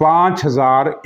5000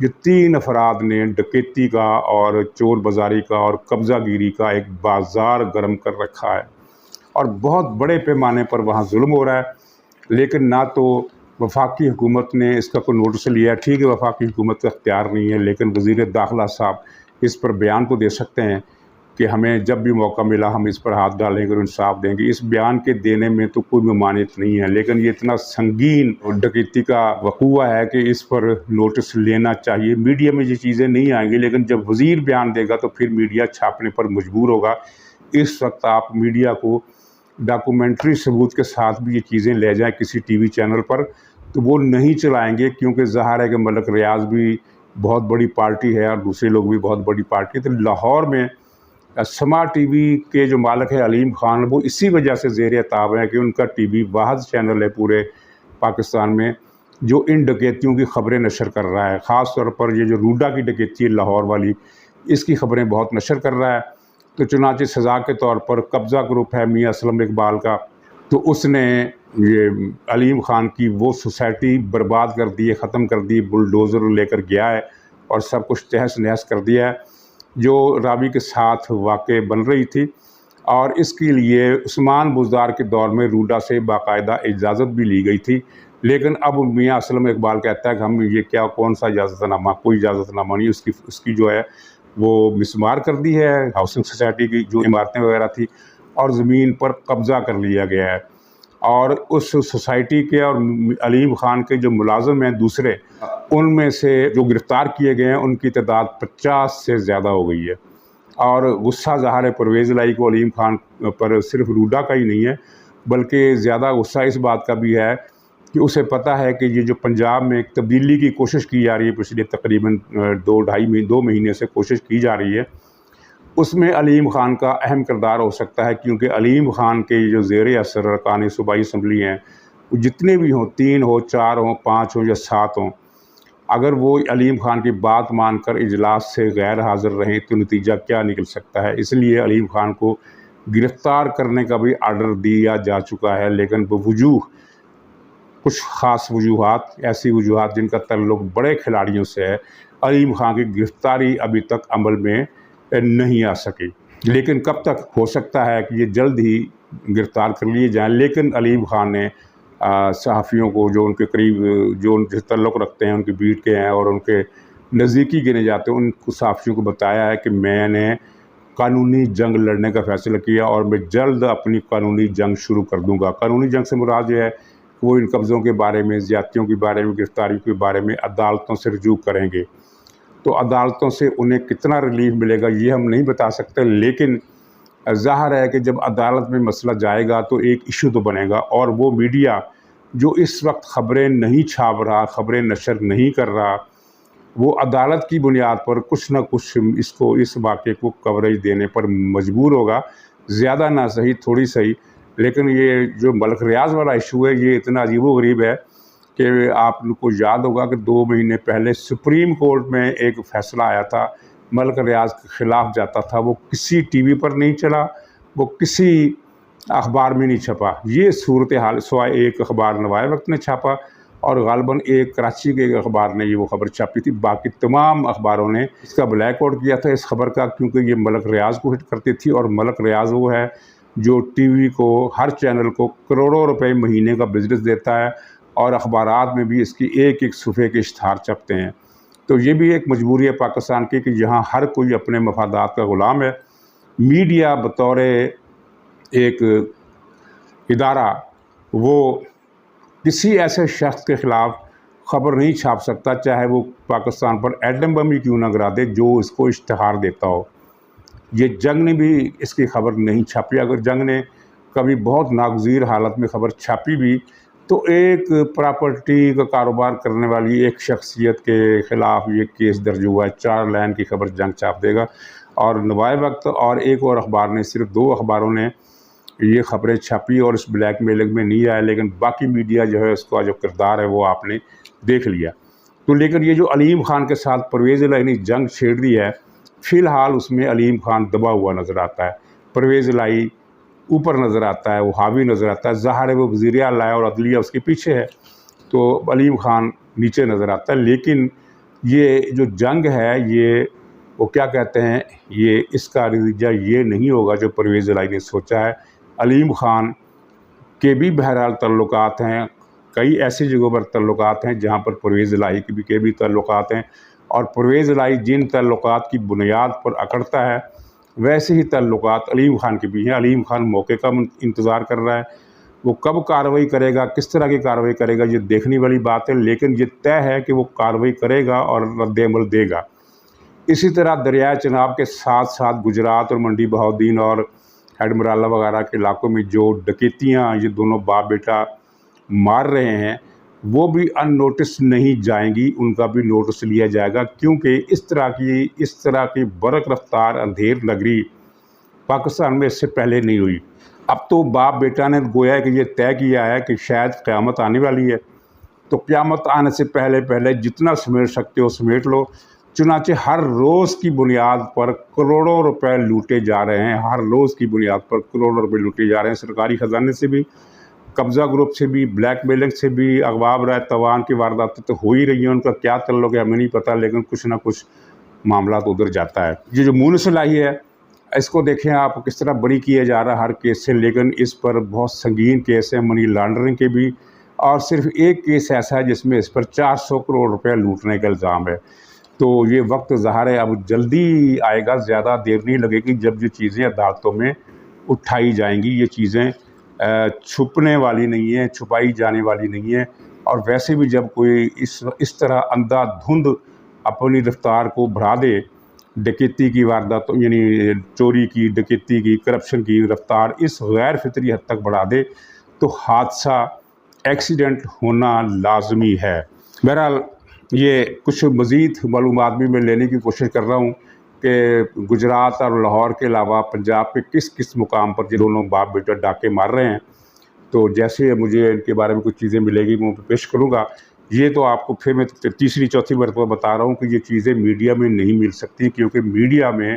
جو 3 افراد نے ڈکیتی کا اور چور بازاری کا اور قبضہ گیری کا ایک بازار گرم کر رکھا ہے، اور بہت بڑے پیمانے پر وہاں ظلم ہو رہا ہے، لیکن نہ تو وفاقی حکومت نے اس کا کوئی نوٹس لیا ہے۔ ٹھیک ہے، وفاقی حکومت کا اختیار نہیں ہے، لیکن وزیر داخلہ صاحب اس پر بیان تو دے سکتے ہیں کہ ہمیں جب بھی موقع ملا ہم اس پر ہاتھ ڈالیں گے اور انصاف دیں گے۔ اس بیان کے دینے میں تو کوئی ممانعت نہیں ہے، لیکن یہ اتنا سنگین ڈکیتی کا وقوع ہے کہ اس پر نوٹس لینا چاہیے۔ میڈیا میں یہ چیزیں نہیں آئیں گی، لیکن جب وزیر بیان دے گا تو پھر میڈیا چھاپنے پر مجبور ہوگا۔ اس وقت آپ میڈیا کو ڈاکومنٹری ثبوت کے ساتھ بھی یہ چیزیں لے جائیں کسی ٹی وی چینل پر تو وہ نہیں چلائیں گے، کیونکہ ظاہر ہے کہ ملک ریاض بھی بہت بڑی پارٹی ہے اور دوسرے لوگ بھی بہت بڑی پارٹی ہے۔ تو لاہور میں سما ٹی وی کے جو مالک ہے علیم خان، وہ اسی وجہ سے زیر عتاب ہیں کہ ان کا ٹی وی واحد چینل ہے پورے پاکستان میں جو ان ڈکیتیوں کی خبریں نشر کر رہا ہے۔ خاص طور پر یہ جو روڈا کی ڈکیتی ہے لاہور والی، اس کی خبریں بہت نشر کر رہا ہے۔ تو چنانچہ سزا کے طور پر قبضہ گروپ ہے میاں اسلم اقبال کا، تو اس نے یہ علیم خان کی وہ سوسائٹی برباد کر دی ہے، ختم کر دی، بلڈوزر لے کر گیا ہے اور سب کچھ تہس نہس کر دیا ہے، جو راوی کے ساتھ واقع بن رہی تھی۔ اور اس کے لیے عثمان بزدار کے دور میں روڈا سے باقاعدہ اجازت بھی لی گئی تھی، لیکن اب میاں اسلم اقبال کہتا ہے کہ ہم یہ کیا کون سا اجازت نامہ، کوئی اجازت نامہ نہیں، اس کی جو ہے وہ مسمار کر دی ہے ہاؤسنگ سوسائٹی کی جو عمارتیں وغیرہ تھی، اور زمین پر قبضہ کر لیا گیا ہے۔ اور اس سوسائٹی کے اور علیم خان کے جو ملازم ہیں دوسرے، ان میں سے جو گرفتار کیے گئے ہیں ان کی تعداد 50 سے زیادہ ہو گئی ہے۔ اور غصہ ظاہر ہے پرویز الہی کو علیم خان پر صرف روڈا کا ہی نہیں ہے، بلکہ زیادہ غصہ اس بات کا بھی ہے کہ اسے پتہ ہے کہ یہ جو پنجاب میں ایک تبدیلی کی کوشش کی جا رہی ہے، پچھلے تقریباً 2 مہینے سے کوشش کی جا رہی ہے، اس میں علیم خان کا اہم کردار ہو سکتا ہے، کیونکہ علیم خان کے جو زیر اثر ارکان صوبائی اسمبلی ہیں، وہ جتنے بھی ہوں، 3 ہوں، 4 ہوں، 5 ہوں یا 7 ہوں، اگر وہ علیم خان کی بات مان کر اجلاس سے غیر حاضر رہیں تو نتیجہ کیا نکل سکتا ہے۔ اس لیے علیم خان کو گرفتار کرنے کا بھی آرڈر دیا جا چکا ہے، لیکن بوجوہ کچھ خاص وجوہات، ایسی وجوہات جن کا تعلق بڑے کھلاڑیوں سے ہے، علیم خان کی گرفتاری ابھی تک عمل میں نہیں آ سکی۔ لیکن کب تک ہو سکتا ہے کہ یہ جلد ہی گرفتار کر لیے جائیں، لیکن علیم خان نے صحافیوں کو جو ان کے قریب جو ان سے تعلق رکھتے ہیں، ان کی بیٹ کے ہیں اور ان کے نزدیکی گنے جاتے ہیں، ان کو صحافیوں کو بتایا ہے کہ میں نے قانونی جنگ لڑنے کا فیصلہ کیا اور میں جلد اپنی قانونی جنگ شروع کر دوں گا۔ قانونی جنگ سے مراد یہ ہے کہ وہ ان قبضوں کے بارے میں، زیادتیوں کے بارے میں، گرفتاریوں کے بارے میں عدالتوں سے رجوع کریں گے۔ تو عدالتوں سے انہیں کتنا ریلیف ملے گا یہ ہم نہیں بتا سکتے، لیکن ظاہر ہے کہ جب عدالت میں مسئلہ جائے گا تو ایک ایشو تو بنے گا، اور وہ میڈیا جو اس وقت خبریں نہیں چھاپ رہا، خبریں نشر نہیں کر رہا، وہ عدالت کی بنیاد پر کچھ نہ کچھ اس واقعے کو کوریج دینے پر مجبور ہوگا، زیادہ نہ صحیح تھوڑی صحیح۔ لیکن یہ جو ملک ریاض والا ایشو ہے یہ اتنا عجیب و غریب ہے کہ آپ لوگ کو یاد ہوگا کہ 2 مہینے پہلے سپریم کورٹ میں ایک فیصلہ آیا تھا، ملک ریاض کے خلاف جاتا تھا، وہ کسی ٹی وی پر نہیں چلا، وہ کسی اخبار میں نہیں چھپا۔ یہ صورتحال سوائے ایک اخبار نوائے وقت نے چھاپا اور غالباً ایک کراچی کے ایک اخبار نے یہ وہ خبر چھاپی تھی، باقی تمام اخباروں نے اس کا بلیک آؤٹ کیا تھا اس خبر کا، کیونکہ یہ ملک ریاض کو ہٹ کرتی تھی، اور ملک ریاض وہ ہے جو ٹی وی کو، ہر چینل کو کروڑوں روپے مہینے کا بزنس دیتا ہے، اور اخبارات میں بھی اس کی ایک ایک صفحے کے اشتہار چھپتے ہیں۔ تو یہ بھی ایک مجبوری ہے پاکستان کی کہ یہاں ہر کوئی اپنے مفادات کا غلام ہے۔ میڈیا بطور ایک ادارہ وہ کسی ایسے شخص کے خلاف خبر نہیں چھاپ سکتا، چاہے وہ پاکستان پر ایٹم بم ہی کیوں نہ گرا دے، جو اس کو اشتہار دیتا ہو۔ یہ جنگ نے بھی اس کی خبر نہیں چھاپی۔ اگر جنگ نے کبھی بہت ناگزیر حالت میں خبر چھاپی بھی تو ایک پراپرٹی کا کاروبار کرنے والی ایک شخصیت کے خلاف یہ کیس درج ہوا ہے، 4 لائن کی خبر جنگ چھاپ دے گا۔ اور نوائے وقت اور ایک اور اخبار نے، صرف 2 اخباروں نے یہ خبریں چھاپی اور اس بلیک میلنگ میں نہیں آئے، لیکن باقی میڈیا جو ہے اس کا جو کردار ہے وہ آپ نے دیکھ لیا۔ تو لیکن یہ جو علیم خان کے ساتھ پرویز الہی نے جنگ چھیڑ دی ہے، فی الحال اس میں علیم خان دبا ہوا نظر آتا ہے، پرویز الہی اوپر نظر آتا ہے، وہ حاوی نظر آتا ہے۔ ظاہر ہے وہ وزیر اعلیٰ ہے اور عدلیہ اس کے پیچھے ہے، تو علیم خان نیچے نظر آتا ہے۔ لیکن یہ جو جنگ ہے یہ وہ کیا کہتے ہیں، یہ اس کا نتیجہ یہ نہیں ہوگا جو پرویز الہی نے سوچا ہے۔ علیم خان کے بھی بہرحال تعلقات ہیں، کئی ایسی جگہوں پر تعلقات ہیں جہاں پر پرویز الہی کے بھی تعلقات ہیں، اور پرویز الہی جن تعلقات کی بنیاد پر اکڑتا ہے ویسے ہی تعلقات علیم خان کے بھی ہیں۔ علیم خان موقع کا انتظار کر رہا ہے، وہ کب کارروائی کرے گا، کس طرح کی کارروائی کرے گا، یہ دیکھنے والی بات ہے، لیکن یہ طے ہے کہ وہ کارروائی کرے گا اور رد عمل دے گا۔ اسی طرح دریائے چناب کے ساتھ ساتھ گجرات اور منڈی بہاؤالدین اور ہیڈ مرالہ وغیرہ کے علاقوں میں جو ڈکیتیاں یہ دونوں باپ بیٹا مار رہے ہیں وہ بھی ان نوٹس نہیں جائیں گی، ان کا بھی نوٹس لیا جائے گا، کیونکہ اس طرح کی برق رفتار اندھیر نگری پاکستان میں اس سے پہلے نہیں ہوئی۔ اب تو باپ بیٹا نے گویا کہ یہ طے کیا ہے کہ شاید قیامت آنے والی ہے، تو قیامت آنے سے پہلے جتنا سمیٹ سکتے ہو سمیٹ لو۔ چنانچہ ہر روز کی بنیاد پر کروڑوں روپے لوٹے جا رہے ہیں، ہر روز کی بنیاد پر کروڑوں روپے لوٹے جا رہے ہیں، سرکاری خزانے سے بھی، قبضہ گروپ سے بھی، بلیک میلنگ سے بھی، اغوا برائے توان کی وارداتیں تو ہو ہی رہی ہیں، ان کا کیا تعلق ہے ہمیں نہیں پتہ، لیکن کچھ نہ کچھ معاملات ادھر جاتا ہے۔ یہ جو مونس الہی ہے اس کو دیکھیں آپ کس طرح بری کیا جا رہا ہے ہر کیس سے، لیکن اس پر بہت سنگین کیس ہیں منی لانڈرنگ کے بھی، اور صرف ایک کیس ایسا ہے جس میں اس پر 400 کروڑ روپے لوٹنے کا الزام ہے۔ تو یہ وقت ظاہر ہے اب جلدی آئے گا، زیادہ دیر نہیں لگے گی جب یہ چیزیں عدالتوں میں اٹھائی جائیں گی۔ یہ چیزیں چھپنے والی نہیں ہیں، چھپائی جانے والی نہیں ہیں، اور ویسے بھی جب کوئی اس طرح اندھا دھند اپنی رفتار کو بڑھا دے، ڈکیتی کی واردات یعنی چوری کی، ڈکیتی کی، کرپشن کی رفتار اس غیر فطری حد تک بڑھا دے تو حادثہ ایکسیڈنٹ ہونا لازمی ہے۔ بہرحال یہ کچھ مزید معلومات بھی میں لینے کی کوشش کر رہا ہوں کہ گجرات اور لاہور کے علاوہ پنجاب کے کس کس مقام پر یہ دونوں باپ بیٹا ڈاکے مار رہے ہیں، تو جیسے مجھے ان کے بارے میں کچھ چیزیں ملے گی میں پیش کروں گا۔ یہ تو آپ کو پھر میں تیسری چوتھی مرتبہ بتا رہا ہوں کہ یہ چیزیں میڈیا میں نہیں مل سکتی، کیونکہ میڈیا میں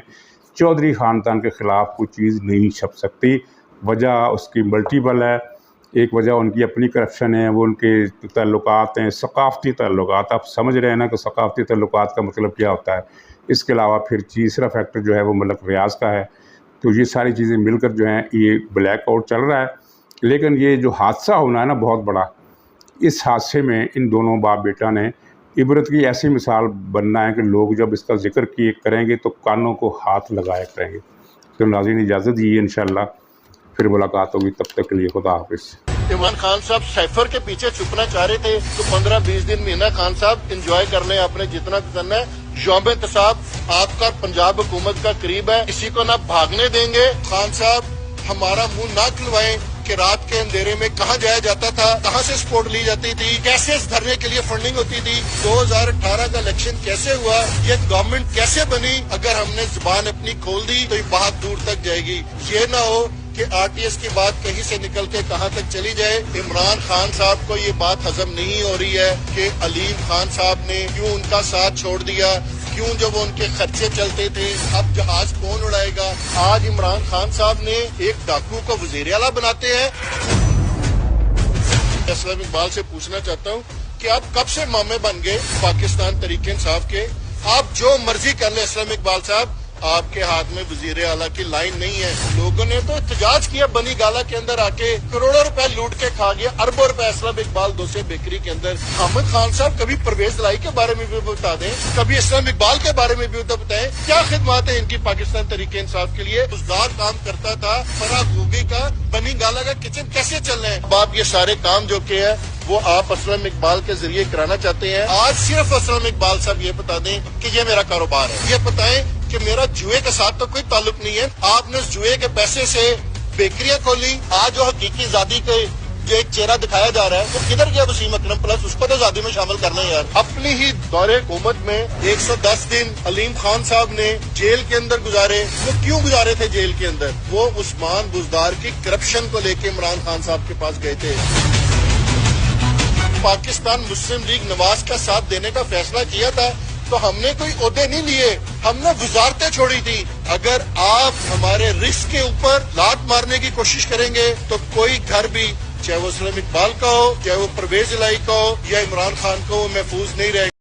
چودھری خاندان کے خلاف کوئی چیز نہیں چھپ سکتی۔ وجہ اس کی ملٹیپل ہے، ایک وجہ ان کی اپنی کرپشن ہے، وہ ان کے تعلقات ہیں، ثقافتی تعلقات۔ آپ سمجھ رہے ہیں نا کہ ثقافتی تعلقات کا مطلب کیا ہوتا ہے۔ اس کے علاوہ پھر تیسرا فیکٹر جو ہے وہ ملک ریاض کا ہے۔ تو یہ ساری چیزیں مل کر جو ہیں یہ بلیک آؤٹ چل رہا ہے، لیکن یہ جو حادثہ ہونا ہے نا بہت بڑا، اس حادثے میں ان دونوں باپ بیٹا نے عبرت کی ایسی مثال بننا ہے کہ لوگ جب اس کا ذکر کریں گے تو کانوں کو ہاتھ لگایا کریں گے۔ تو ناظرین اجازت دیجیے، انشاءاللہ پھر ملاقات ہوگی، تب تک کے لیے خدا حافظ۔ عمران خان صاحب سیفر کے پیچھے چھپنا چاہ رہے تھے تو 15-20 دن مہینہ خان صاحب انجوائے کر لیں، آپ نے جتنا کرنا ہے۔ یوم احتساب آپ کا پنجاب حکومت کا قریب ہے، کسی کو نہ بھاگنے دیں گے۔ خان صاحب ہمارا منہ نہ کھلوائیں کہ رات کے اندھیرے میں کہاں جایا جاتا تھا، کہاں سے سپورٹ لی جاتی تھی، کیسے اس دھرنے کے لیے فنڈنگ ہوتی تھی، 2018 کا الیکشن کیسے ہوا، یہ گورنمنٹ کیسے بنی۔ اگر ہم نے زبان اپنی کھول دی تو یہ بہت دور تک جائے گی۔ یہ نہ ہو کہ آر ٹی ایس کی بات کہیں سے نکل کے کہاں تک چلی جائے۔ عمران خان صاحب کو یہ بات ہضم نہیں ہو رہی ہے کہ علیم خان صاحب نے کیوں ان کا ساتھ چھوڑ دیا، کیوں جب ان کے خرچے چلتے تھے، اب جہاز کون اڑائے گا۔ آج عمران خان صاحب نے ایک ڈاکو کو وزیر اعلیٰ بناتے ہیں۔ اسلم اقبال سے پوچھنا چاہتا ہوں کہ آپ کب سے مامے بن گئے پاکستان تحریک انصاف کے؟ آپ جو مرضی کر لیں اسلم اقبال صاحب، آپ کے ہاتھ میں وزیر اعلیٰ کی لائن نہیں ہے۔ لوگوں نے تو احتجاج کیا بنی گالا کے اندر آ کے، کروڑوں روپے لوٹ کے کھا گیا، اربوں روپے اسلم اقبال دوسے بیکری کے اندر۔ حامد خان صاحب کبھی پرویز الہی کے بارے میں بھی بتا دیں، کبھی اسلم اقبال کے بارے میں بھی بتائیں، کیا خدمات ہیں ان کی پاکستان تحریک انصاف کے لیے۔ روزگار کام کرتا تھا فرا گوگی کا، بنی گالا کا کچن کیسے چل رہے ہیں۔ اب آپ یہ سارے کام جو کہ ہے وہ آپ اسلم اقبال کے ذریعے کرانا چاہتے ہیں۔ آج صرف اسلم اقبال صاحب یہ بتا دیں کہ یہ میرا کاروبار ہے، یہ بتائیں کہ میرا جوئے کے ساتھ تو کوئی تعلق نہیں ہے۔ آپ نے اس جوئے کے پیسے سے بیکریاں کھولی، آج جو حقیقی زادی کے جو ایک چہرہ دکھایا جا رہا ہے وہ کدھر گیا وسیم اکرم پلس، اس کو تو زادی میں شامل کرنا ہے یار۔ اپنی ہی دور حکومت میں 110 دن علیم خان صاحب نے جیل کے اندر گزارے۔ وہ کیوں گزارے تھے جیل کے اندر؟ وہ عثمان بزدار کی کرپشن کو لے کے عمران خان صاحب کے پاس گئے تھے۔ پاکستان مسلم لیگ نواز کا ساتھ دینے کا فیصلہ کیا تھا تو ہم نے کوئی عہدے نہیں لیے، ہم نے وزارتیں چھوڑی تھی۔ اگر آپ ہمارے رزق کے اوپر لات مارنے کی کوشش کریں گے تو کوئی گھر بھی، چاہے وہ اسلم اقبال کا ہو، چاہے وہ پرویز الہی کا ہو یا عمران خان کا ہو، محفوظ نہیں رہے گا۔